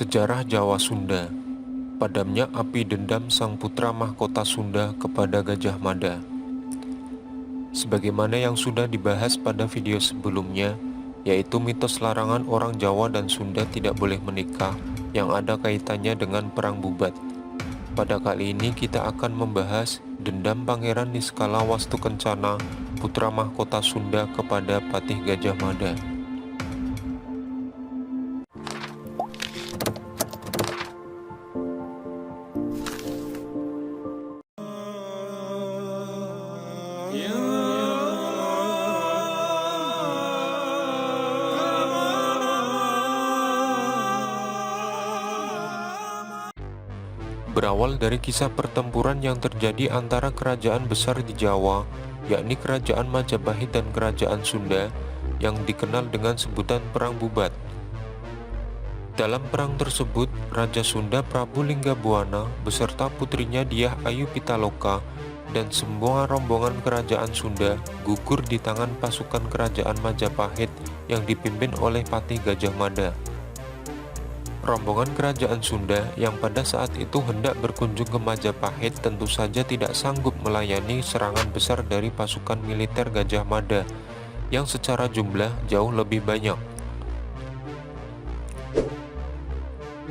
Sejarah Jawa Sunda. Padamnya api dendam sang putra mahkota Sunda kepada Gajah Mada. Sebagaimana yang sudah dibahas pada video sebelumnya, yaitu mitos larangan orang Jawa dan Sunda tidak boleh menikah yang ada kaitannya dengan Perang Bubat. Pada kali ini kita akan membahas dendam Pangeran Niskala Wastukencana, putra mahkota Sunda kepada Patih Gajah Mada. Berawal dari kisah pertempuran yang terjadi antara kerajaan besar di Jawa, yakni Kerajaan Majapahit dan Kerajaan Sunda, yang dikenal dengan sebutan Perang Bubat. Dalam perang tersebut, Raja Sunda Prabu Linggabuana beserta putrinya Dyah Ayu Pitaloka dan semua rombongan kerajaan Sunda gugur di tangan pasukan Kerajaan Majapahit yang dipimpin oleh Patih Gajah Mada. Rombongan kerajaan Sunda yang pada saat itu hendak berkunjung ke Majapahit tentu saja tidak sanggup melayani serangan besar dari pasukan militer Gajah Mada yang secara jumlah jauh lebih banyak.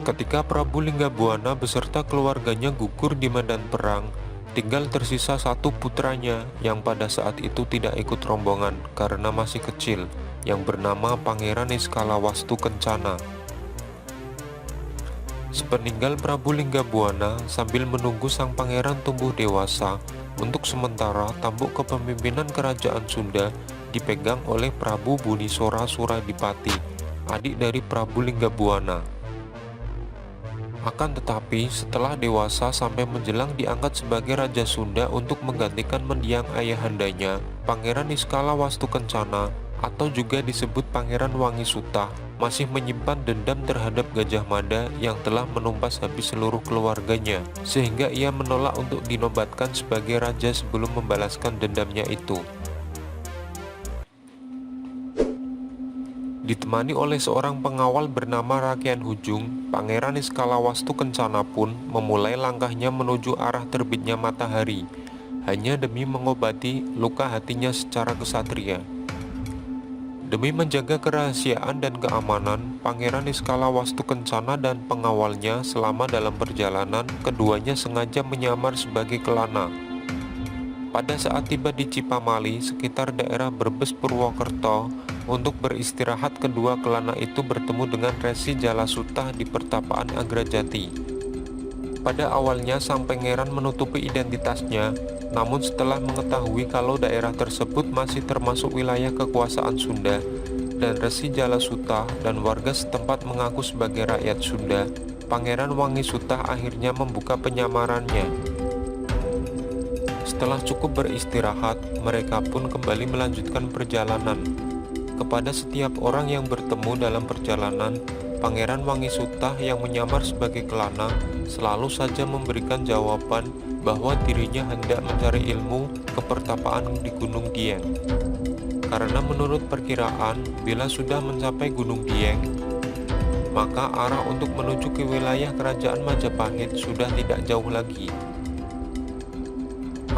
Ketika Prabu Linggabuana beserta keluarganya gugur di medan perang, tinggal tersisa satu putranya yang pada saat itu tidak ikut rombongan karena masih kecil, yang bernama Pangeran Niskala Wastukencana. Sepeninggal Prabu Linggabuana, sambil menunggu sang pangeran tumbuh dewasa, untuk sementara tampuk kepemimpinan kerajaan Sunda dipegang oleh Prabu Bunisora Suradipati, adik dari Prabu Linggabuana. Akan tetapi, setelah dewasa sampai menjelang diangkat sebagai Raja Sunda untuk menggantikan mendiang ayahandanya, Pangeran Niskala Wastukencana, atau juga disebut Pangeran Wangisuta, masih menyimpan dendam terhadap Gajah Mada yang telah menumpas habis seluruh keluarganya, sehingga ia menolak untuk dinobatkan sebagai raja sebelum membalaskan dendamnya itu. Ditemani oleh seorang pengawal bernama Rakyat Hujung, Pangeran Niskala Wastukencana pun memulai langkahnya menuju arah terbitnya matahari, hanya demi mengobati luka hatinya secara kesatria. Demi menjaga kerahasiaan dan keamanan, Pangeran Niskala Wastukencana dan pengawalnya selama dalam perjalanan, keduanya sengaja menyamar sebagai kelana. Pada saat tiba di Cipamali, sekitar daerah Brebes Purwokerto, untuk beristirahat, kedua kelana itu bertemu dengan Resi Jalasuta di pertapaan Agrajati. Pada awalnya sang pangeran menutupi identitasnya, namun setelah mengetahui kalau daerah tersebut masih termasuk wilayah kekuasaan Sunda, dan Resi Jalasuta dan warga setempat mengaku sebagai rakyat Sunda, Pangeran Wangisuta akhirnya membuka penyamarannya. Setelah cukup beristirahat, mereka pun kembali melanjutkan perjalanan. Kepada setiap orang yang bertemu dalam perjalanan, Pangeran Wangisuta yang menyamar sebagai kelana selalu saja memberikan jawaban bahwa dirinya hendak mencari ilmu ke pertapaan di Gunung Dieng. Karena menurut perkiraan, bila sudah mencapai Gunung Dieng, maka arah untuk menuju ke wilayah kerajaan Majapahit sudah tidak jauh lagi.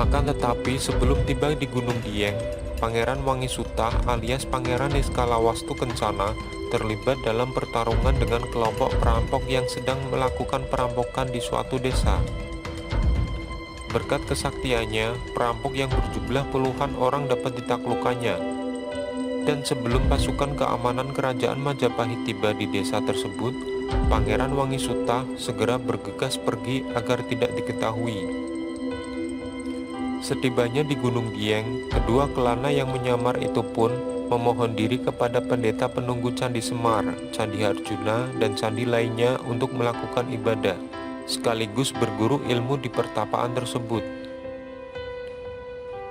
Akan tetapi sebelum tiba di Gunung Dieng, Pangeran Wangisuta alias Pangeran Niskala Wastukencana terlibat dalam pertarungan dengan kelompok perampok yang sedang melakukan perampokan di suatu desa. Berkat kesaktiannya, perampok yang berjumlah puluhan orang dapat ditaklukkannya. Dan sebelum pasukan keamanan kerajaan Majapahit tiba di desa tersebut, Pangeran Wangisuta segera bergegas pergi agar tidak diketahui. Setibanya di Gunung Dieng, kedua kelana yang menyamar itu pun memohon diri kepada pendeta penunggu Candi Semar, Candi Harjuna, dan candi lainnya untuk melakukan ibadah, sekaligus berguru ilmu di pertapaan tersebut.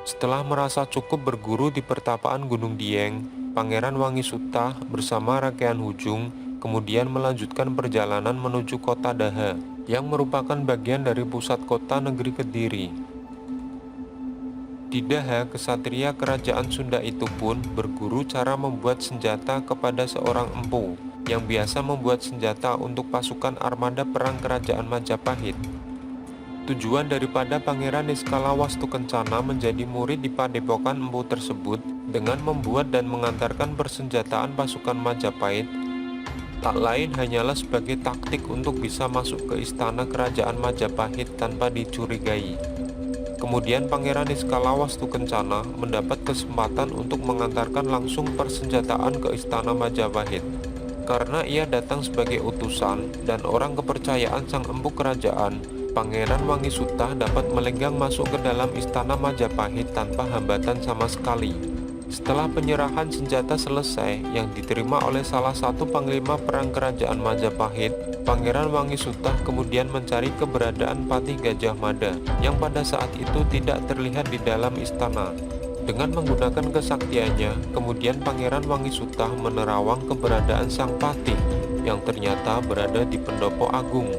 Setelah merasa cukup berguru di pertapaan Gunung Dieng, Pangeran Wangisuta bersama Rakyat Hujung kemudian melanjutkan perjalanan menuju kota Daha, yang merupakan bagian dari pusat kota negeri Kediri. Di Daha, kesatria kerajaan Sunda itu pun berguru cara membuat senjata kepada seorang empu yang biasa membuat senjata untuk pasukan armada perang kerajaan Majapahit. Tujuan daripada Pangeran Niskalawastu Kencana menjadi murid di Padepokan Empu tersebut dengan membuat dan mengantarkan persenjataan pasukan Majapahit tak lain hanyalah sebagai taktik untuk bisa masuk ke istana kerajaan Majapahit tanpa dicurigai. Kemudian Pangeran Niskalawastu Kencana mendapat kesempatan untuk mengantarkan langsung persenjataan ke istana Majapahit. Karena ia datang sebagai utusan dan orang kepercayaan sang empu kerajaan, Pangeran Wangisuta dapat melenggang masuk ke dalam istana Majapahit tanpa hambatan sama sekali. Setelah penyerahan senjata selesai yang diterima oleh salah satu panglima perang kerajaan Majapahit, Pangeran Wangisuta kemudian mencari keberadaan Patih Gajah Mada yang pada saat itu tidak terlihat di dalam istana. Dengan menggunakan kesaktiannya, kemudian Pangeran Wangisuta menerawang keberadaan sang patih yang ternyata berada di Pendopo Agung.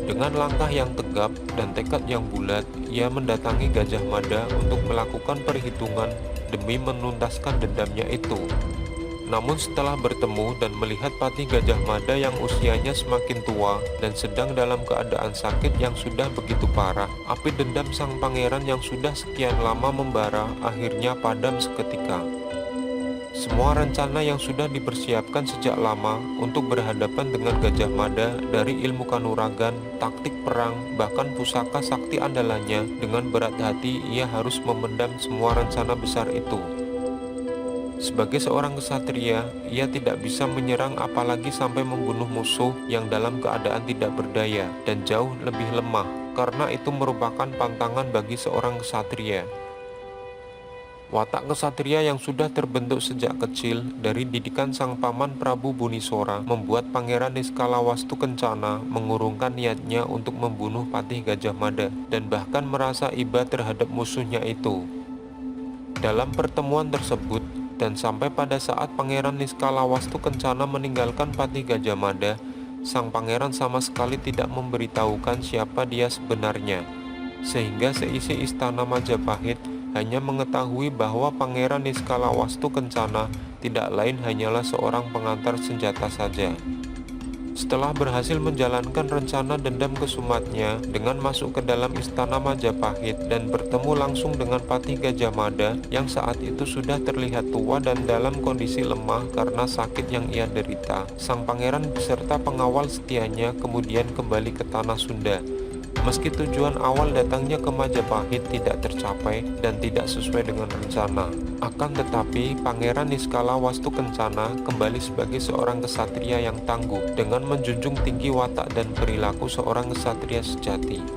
Dengan langkah yang tegap dan tekad yang bulat, ia mendatangi Gajah Mada untuk melakukan perhitungan demi menuntaskan dendamnya itu. Namun setelah bertemu dan melihat Patih Gajah Mada yang usianya semakin tua dan sedang dalam keadaan sakit yang sudah begitu parah, api dendam sang pangeran yang sudah sekian lama membara akhirnya padam seketika. Semua rencana yang sudah dipersiapkan sejak lama untuk berhadapan dengan Gajah Mada dari ilmu kanuragan, taktik perang, bahkan pusaka sakti andalannya, dengan berat hati ia harus memendam semua rencana besar itu. Sebagai seorang kesatria, ia tidak bisa menyerang apalagi sampai membunuh musuh yang dalam keadaan tidak berdaya dan jauh lebih lemah, karena itu merupakan pantangan bagi seorang kesatria. Watak kesatria yang sudah terbentuk sejak kecil dari didikan sang paman Prabu Bunisora membuat Pangeran Niskalawastu Kencana mengurungkan niatnya untuk membunuh Patih Gajah Mada dan bahkan merasa iba terhadap musuhnya itu. Dalam pertemuan tersebut, dan sampai pada saat Pangeran Niskalawastu Kencana meninggalkan Patih Gajah Mada, sang pangeran sama sekali tidak memberitahukan siapa dia sebenarnya, sehingga seisi istana Majapahit hanya mengetahui bahwa Pangeran Niskalawastu Kencana tidak lain hanyalah seorang pengantar senjata saja. Setelah berhasil menjalankan rencana dendam kesumatnya dengan masuk ke dalam istana Majapahit dan bertemu langsung dengan Patih Gajah Mada yang saat itu sudah terlihat tua dan dalam kondisi lemah karena sakit yang ia derita, sang pangeran beserta pengawal setianya kemudian kembali ke tanah Sunda. Meski tujuan awal datangnya ke Majapahit tidak tercapai dan tidak sesuai dengan rencana, akan tetapi Pangeran Niskalawastu Kencana kembali sebagai seorang kesatria yang tangguh dengan menjunjung tinggi watak dan perilaku seorang kesatria sejati.